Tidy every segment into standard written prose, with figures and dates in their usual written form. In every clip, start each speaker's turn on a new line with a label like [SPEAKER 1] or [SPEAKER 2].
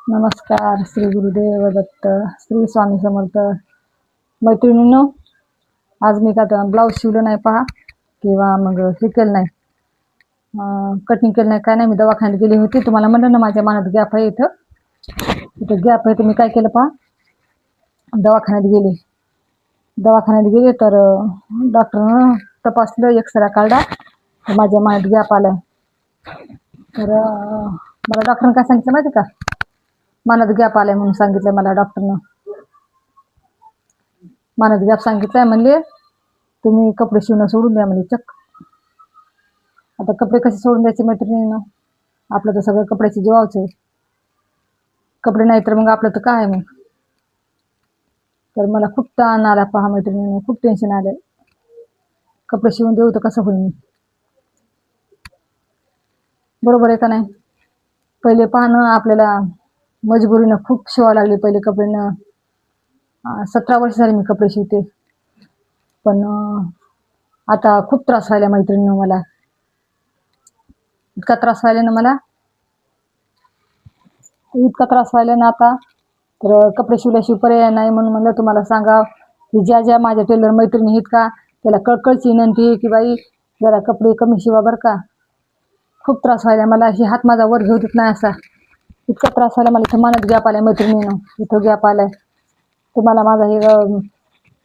[SPEAKER 1] नमस्कार. श्री गुरुदेव दत्त. श्री स्वामी समर्थ. मैत्रिणींनो, आज मी का ब्लाऊज शिवलं नाही पहा, किंवा मग हे केलं नाही, कटिंग केलं नाही, काय नाही. मी दवाखान्यात गेली होती. तुम्हाला म्हणलं ना माझ्या मनात गॅप आहे, इथं गॅप आहे. तर मी काय केलं पहा, दवाखान्यात गेले तर डॉक्टरनं तपासलं, एक्सरा काढला, तर माझ्या मनात गॅप आलाय. तर मला डॉक्टरनं काय सांगितलं माहिती का, मनात गॅप आलाय म्हणून सांगितलंय मला डॉक्टरनं. मनात गॅप सांगितलंय म्हणले, तुम्ही कपडे शिवणं सोडून द्या म्हणजे. चक्क आता कपडे कसे सोडून द्यायचे मैत्रिणींनो? आपलं तर सगळं कपड्याची जीवावच आहे. कपडे नाही तर मग आपलं तर काय मग. तर मला खूप ताण आला पहा मैत्रिणींनो, खूप टेन्शन आलंय. कपडे शिवून देऊ तर कसं होईल? बरोबर आहे का नाही? पहिले पाहणं आपल्याला मजबुरीनं खूप शिवावं लागले पहिले कपडे. 17 वर्ष झाले मी कपडे शिवते, पण आता खूप त्रास व्हायला मैत्रिणींनो. मला इतका त्रास व्हायला ना, आता. तर कपडे शिवल्याशिवाय पर्याय नाही, म्हणून म्हणलं तुम्हाला सांगा की ज्या ज्या माझ्या टेलर मैत्रिणी आहेत का, त्याला कळकळची विनंती आहे की बाई जरा कपडे कमी शिवा बरं का. खूप त्रास व्हायला मला. हे हात माझा वर घेऊ देत नाही असा. इतका त्रास व्हायला मला. इथं मनात गॅप आलाय मैत्रिणीनं, इथं गॅप आलाय. तुम्हाला माझा हे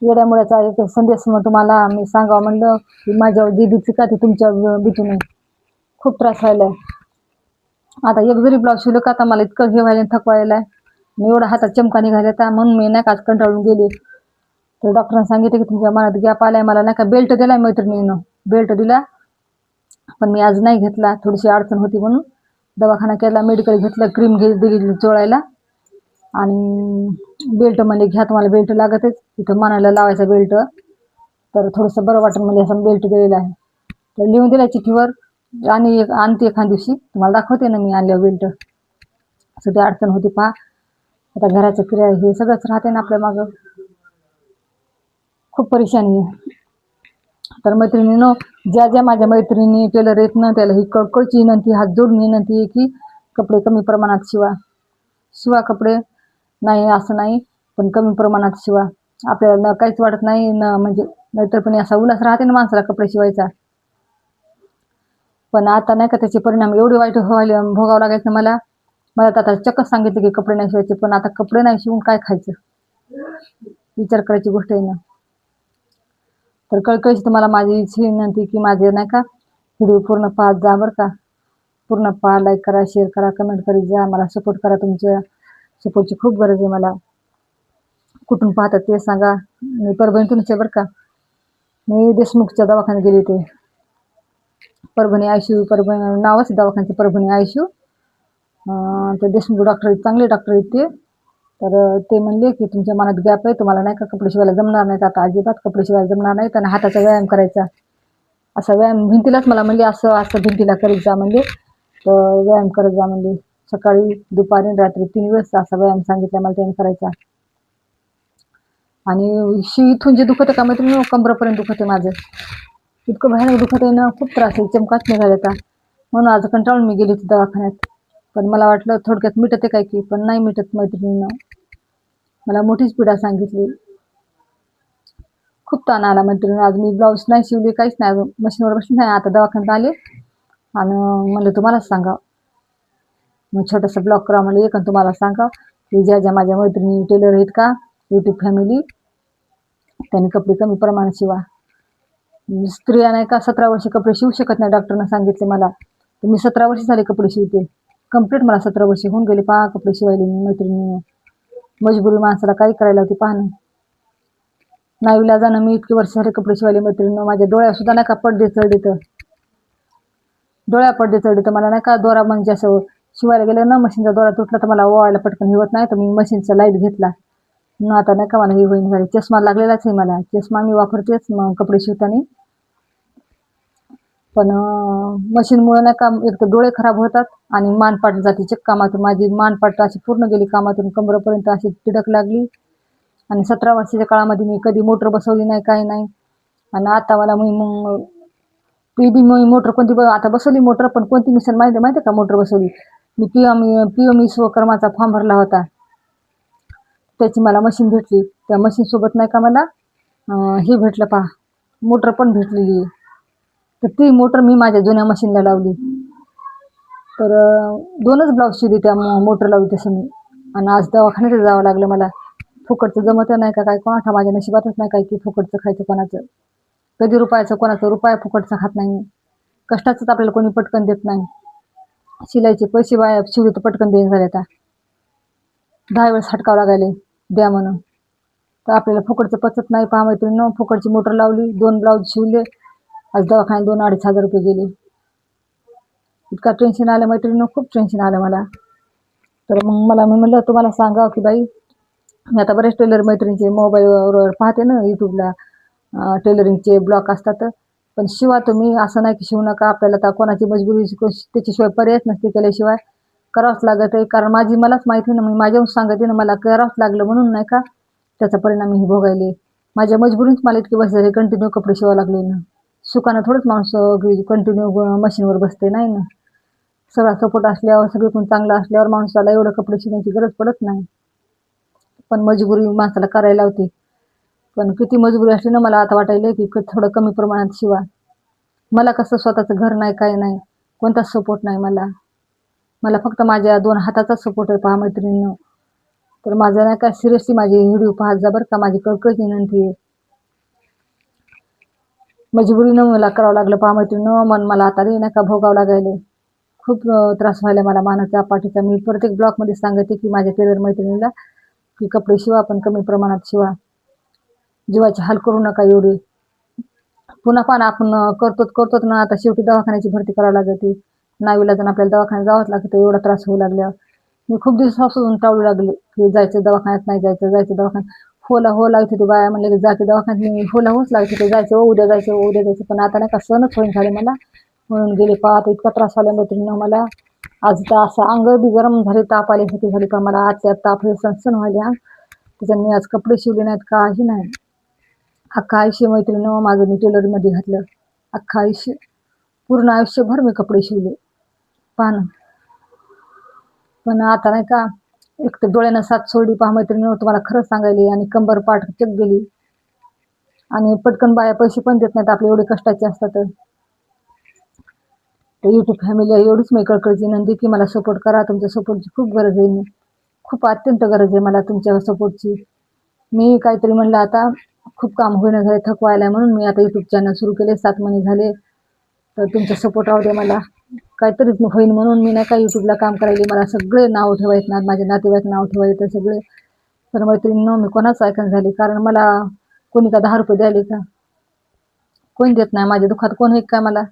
[SPEAKER 1] येड्यामुळ्याचा एक संदेश मग तुम्हाला मी सांगावं म्हणलं की माझ्यावर जी भीती का ती तुमच्या भीती नाही. खूप त्रास व्हायलाय. आता एक जरी ब्लाऊज शिवलं का आता मला इतकं हे व्हायला, थकवायलाय, एवढा हातात चमका निघाल्या, म्हणून मी नाही का आज कंटाळून गेले. तर डॉक्टरांनी सांगितलं की तुमच्या मनात गॅप आलाय. मला नाही का बेल्ट दिलाय मैत्रिणीनं, बेल्ट दिला, पण मी आज नाही घेतला. थोडीशी अडचण होती म्हणून दवाखाना केला, मेडिकल घेतलं, क्रीम दिली चोळायला, आणि बेल्ट म्हणजे घ्या, तुम्हाला बेल्ट लागतच, तिथं मनाला लावायचा बेल्ट, तर थोडंसं बरं वाटेल म्हणजे असं बेल्ट दिलेला आहे. तर लिहून दिला चिठ्ठीवर, आणि आणते एखाद दिवशी तुम्हाला दाखवते ना मी आणल्यावर बेल्ट. सध्या अडचण होती पहा. आता घराचं किराया हे सगळंच राहते ना आपल्या मागं, खूप परेशानी आहे. तर मैत्रिणीनो, ज्या ज्या माझ्या मैत्रिणी टेलर येत ना, त्याला ही कळकळची विनंती, हात जोडून विनंती आहे की कपडे कमी प्रमाणात शिवा कपडे. नाही असं नाही, पण कमी प्रमाणात शिवा. आपल्याला काहीच वाटत नाही ना, म्हणजे नाहीतर पण असा उल्हास राहते ना माणसाला कपडे शिवायचा. पण आता नाही का त्याचे परिणाम एवढे वाईट भोगावं लागायचं मला. तर आता चक्क सांगितलं की कपडे नाही शिवायचे, पण आता कपडे नाही शिवून काय खायचं, विचार करायची गोष्ट आहे ना. तर कळकळीची तुम्हाला माझी विनंती की माझे नाही का व्हिडिओ पूर्ण पाहत जा बरं का. पूर्ण पहा, लाईक करा, शेअर करा, कमेंट करीत जा, मला सपोर्ट करा. तुमच्या सपोर्टची खूप गरज आहे मला. कुठून पाहतात ते सांगा. मी परभणीतूनच आहे बरं का. मी देशमुखच्या दवाखान्यात गेले होते, परभणी आयसीयू, परभणी नावच दवाखान्याचं, परभणी आयसीयू. ते देशमुख डॉक्टर, चांगले डॉक्टर आहेत ते. तर ते म्हणले की तुमच्या मनात गॅप आहे, तुम्हाला नाही का कपडे शिवायला जमणार नाहीत, आता अजिबात कपडे शिवायला जमणार नाहीत, आणि हाताचा व्यायाम करायचा. असा व्यायाम भिंतीलाच मला म्हणले, असं असं भिंतीला करीत जा म्हणले. तर व्यायाम करत जा म्हणले, सकाळी दुपारी रात्री 3 वेळेस असा व्यायाम सांगितला मला त्याने करायचा. आणि इथून जे दुखत आहे का मैत्रिणी, कंबरपर्यंत दुखत आहे माझं. इतकं भयानक दुखत आहे ना, खूप त्रास आहे, चमकाच निघाले आता. म्हणून आज कंटाळून मी गेली होती दवाखान्यात. पण मला वाटलं थोडक्यात मिटते काय की, पण नाही मिटत मैत्रिणीनं. मला मोठीच पीडा सांगितली. खूप ताण आला मैत्रिणी. आज मी ब्लाऊज नाही शिवले, काहीच नाही, मशीनवर बसून नाही. आता दवाखान्यात आले आणि म्हणलं तुम्हालाच सांगा, मग छोटासा ब्लॉग करा म्हणलं एक, आणि तुम्हाला सांगा की ज्या ज्या माझ्या मैत्रिणी टेलर आहेत का, यूट्यूब फॅमिली, त्यांनी कपडे कमी प्रमाणात शिवा. स्त्रिया नाही का 17 वर्ष कपडे शिवू शकत नाही, डॉक्टरनं सांगितले मला. तर मी 17 वर्ष झाले कपडे शिवते, कम्प्लीट मला 17 वर्ष होऊन गेले पहा कपडे शिवायला. मी मैत्रिणी, मजबुरी माणसाला काही करायला होती पाहणं. नाही विलाजानं मी इतके वर्ष झाले कपडे शिवायले मैत्रिणी. माझ्या डोळ्या सुद्धा नाही का पडदे चढले, तर डोळ्या पडदे चढले, तर मला नाही का दोरा म्हणजे असं शिवायला गेलं ना, मशीनचा दोरा तुटला तर मला ओवायला पटकन हिवत नाही, तर मी मशीनचा लाईट घेतला. मग आता नाही का मला ही होईन झाली. चष्मा लागलेलाच आहे मला, चष्मा मी वापरतेच मग कपडे शिवताना. पण मशीनमुळे नाही का एक तर डोळे खराब होतात, आणि मानपाट जाते चेक कामातून. माझी मानपाट अशी पूर्ण गेली कामातून, कमरेपर्यंत अशी तिडक लागली. आणि 17 वर्षाच्या काळामध्ये मी कधी मोटर बसवली नाही, काही नाही. आणि आता मला ती बी मोटर कोणती आता बसवली मोटर, पण कोणती मिशन माहिती का मोटर बसवली, मी पीएम विश्वकर्माचा फॉर्म भरला होता, त्याची मला मशीन भेटली. त्या मशीन सोबत नाही का मला हे भेटलं पहा, मोटर पण भेटलेली आहे. तर ती मोटर मी माझ्या जुन्या मशीनला लावली. तर 2च ब्लाऊज शिवली त्या मोटर लावली तसं मी. आणि आज दवाखान्यात जावं लागलं मला. फुकटचं जमत नाही का काय, कोणाठा माझ्या नशिबातच नाही काय की फुकटचं खायचं कोणाचं. कधी रुपयाचं कोणाचं रुपया फुकटचा खात नाही मी. कष्टाचंच आपल्याला कोणी पटकन देत नाही. शिलाईचे पैसे बाया शिवले तर पटकन देईन झाले. आता 10 वेळेस हटकावं लागायले द्या म्हणून. तर आपल्याला फुकटचं पचत नाही पहा मैत्रिणीनं. फुकटची मोटर लावली, 2 ब्लाऊज शिवले. आज दवाखान्यात 2-2,500 रुपये गेले. इतका टेन्शन आलं मैत्रिणीनं, खूप टेन्शन आलं मला. तर मग मी म्हणलं तुम्हाला सांगावं की बाई, मी आता बरेच टेलर मैत्रिणीचे मोबाईलवर पाहते ना, यूट्यूबला टेलरिंगचे ब्लॉग असतात. पण शिवा तुम्ही, असं नाही की शिवू नका. आपल्याला तर कोणाची मजबुरी त्याच्याशिवाय पर्यायच नसते, केल्याशिवाय करावंच लागत आहे. कारण मलाच माहिती ना, मी माझ्याहून सांगते ना, मला करावंच लागलं म्हणून नाही का त्याचा परिणाम मी भोगायले. माझ्या मजबुरीच मला इतके वर्ष झाले कंटिन्यू कपडे शिवावं लागले ना. सुखानं थोडंच माणूस कंटिन्यू मशीनवर बसते नाही ना. सगळा सपोर्ट असल्यावर, सगळीकडून चांगला असल्यावर माणसाला एवढं कपडे शिवण्याची गरज पडत नाही. पण मजबुरी माणसाला करायला होती. पण किती मजबुरी असली ना, मला आता वाटायलं की थोडं कमी प्रमाणात शिवा. मला कसं स्वतःचं घर नाही, काय नाही, कोणताच सपोर्ट नाही मला फक्त माझ्या 2 हाताचा सपोर्ट आहे पहा मैत्रिणींनो. तर माझं नाही का, सिरियसली माझे व्हिडिओ पाहत जा बरं का. माझी कळकळीची विनंती आहे. मजबुरीनं मला करावं लागलं पहा मैत्रिणींनो. मला आता नाही का भोगावं लागायले. खूप त्रास व्हायला मला मानाचा पाठीचा. मी प्रत्येक ब्लॉगमध्ये सांगते की माझ्या टेलर मैत्रिणीला की कपडे शिवा, पण कमी प्रमाणात शिवा. जीवाचे हाल करू नका एवढे. पुन्हा पण आपण करतोच ना. आता शेवटी दवाखान्याची भरती करावी लागते. नाईलाजानं आपल्याला दवाखान्यात जावंच लागतं एवढा त्रास होऊ लागल्यावर. मी खूप दिवसापासून टाळू लागले की जायचं दवाखान्यात, नाही जायचं दवाखान्यात. हो लावत होते बाया, म्हणले की जाते दवाखान्यात. मी होच लागत होते, जायचं उद्या जायचं. पण आता नाही का सहनच होईन झाले मला, म्हणून गेले पहा. आता इतका त्रास झाला मैत्रिणीनं मला. आज तर असं अंग बी गरम झाले, ताप आले होते झाले का मला. आजच्या ताप हे सणसण व्हायले अंग. त्याच्याने मी आज कपडे शिवले नाहीत, काही नाही. अख्खं आयुष्य मैत्रिणीनं माझं मी टेलरमध्ये घातलं. अख्खं आयुष्य, पूर्ण आयुष्यभर मी कपडे शिवले पहा ना. पण आता नाही का, एक तर डोळ्यानं साथ सोडली पहा मैत्रिणीनं, तुम्हाला खरंच सांगायली. आणि कंबर पाठ चक गेली. आणि पटकन बाया पैसे पण देत नाहीत, आपले एवढे कष्टाचे असतात. तर यूट्यूब फॅमिली एवढीच मी कळकळीची विनंती की मला सपोर्ट करा. तुमच्या सपोर्टची खूप गरज आहे. मी खूप अत्यंत गरज आहे मला तुमच्या सपोर्टची. मी काहीतरी म्हणलं आता खूप काम होईना झाले, थकवायला, म्हणून मी आता यूट्यूब चॅनल सुरू केले. 7 महिने झाले. तर तुमचा सपोर्ट राहू दे मला, काहीतरीच होईन म्हणून मी नाही का यूट्यूबला काम करायले. मला सगळे नाव ठेवायत ना, माझे नातेवाईक नाव ठेवायचे सगळे. तर मैत्रिणींनो, मी कोणाच ऐकून झाली. कारण मला कोणी का 10 रुपये द्यायले का, कोणी देत नाही. माझ्या दुःखात कोण आहे का मला.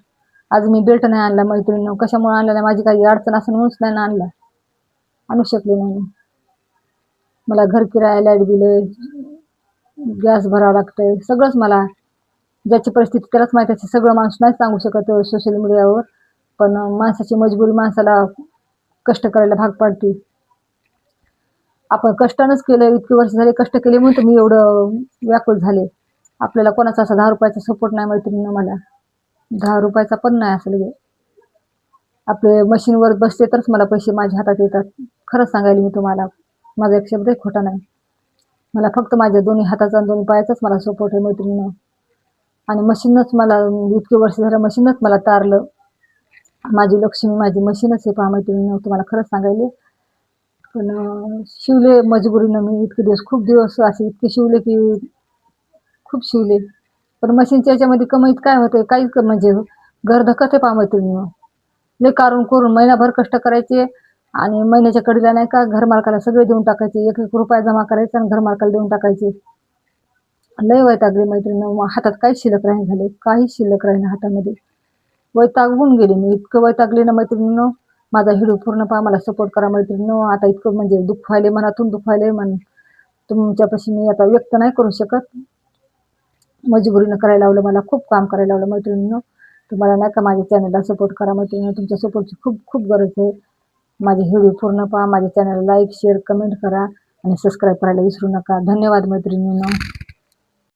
[SPEAKER 1] आज मी बेल्ट नाही आणला मैत्रिणींनो. कशामुळे आणला नाही, माझी काही अडचण असं म्हणूनच नाही ना आणला, आणू शकले नाही. मला घर किराया, लाईट बिल, गॅस भरावं लागतंय, सगळंच मला. ज्याची परिस्थिती त्यालाच माहिती असते. सगळं माणूस नाही सांगू शकत सोशल मीडियावर. पण माणसाची मजबुरी माणसाला कष्ट करायला भाग पाडते. आपण कष्टानंच केलं, इतकी वर्ष झाले कष्ट केले म्हणून मी एवढं व्याकुळ झाले. आपल्याला कोणाचा असा 10 रुपयाचा सपोर्ट नाही मैत्रिणीनं मला. 10 रुपयाचा पण नाही असं लगे. आपले मशीनवर बसते तरच मला पैसे माझ्या हातात येतात. खरंच सांगायला मी तुम्हाला, माझा एक शब्दही खोटा नाही. मला फक्त माझ्या दोन्ही हाताचा आणि दोन्ही पायाचाच मला सपोर्ट आहे मैत्रिणीनं. आणि मशीनच मला इतके वर्ष झालं, मशीनच मला तारलं. माझी लक्ष्मी माझी मशीनच आहे पहा मैत्रिणीनं, तुम्हाला खरंच सांगायले. पण शिवले मजबुरीनं मी इतके दिवस, खूप दिवस असे इतके शिवले की खूप शिवले. पण मशीनच्या याच्यामध्ये कमाईत काय होते, काहीच म्हणजे घर धकत आहे पहा मैत्रिणीनं. लय करून महिनाभर कष्ट करायचे आणि महिन्याच्या कडीला नाही का घरमालकाला सगळे देऊन टाकायचे. 1-1 रुपया जमा करायचा आणि घरमालकाला देऊन टाकायचे. लय वैतागले मैत्रिणीनं. हातात काहीच शिल्लक राहीन झाले, काहीच शिल्लक राहीन हातामध्ये. वैतागून गेले मी, इतकं वैतागले ना मैत्रिणीनं. माझा व्हिडिओ पूर्ण पहा, मला सपोर्ट करा मैत्रिणीनं. आता इतकं म्हणजे दुःख व्हायले, मनातून दुःख व्हायले. तुमच्यापाशी मी आता व्यक्त नाही करू शकत. मजबुरीनं करायला लावलं मला, खूप काम करायला लावलं मैत्रिणीनं. तुम्हाला नाही का माझ्या चॅनलला सपोर्ट करा मैत्रिणीनं. तुमच्या सपोर्टची खूप खूप गरज आहे. माझे व्हिडिओ पूर्ण पहा, माझ्या चॅनलला लाईक, शेअर, कमेंट करा आणि सबस्क्राईब करायला विसरू नका. धन्यवाद मैत्रिणींनो.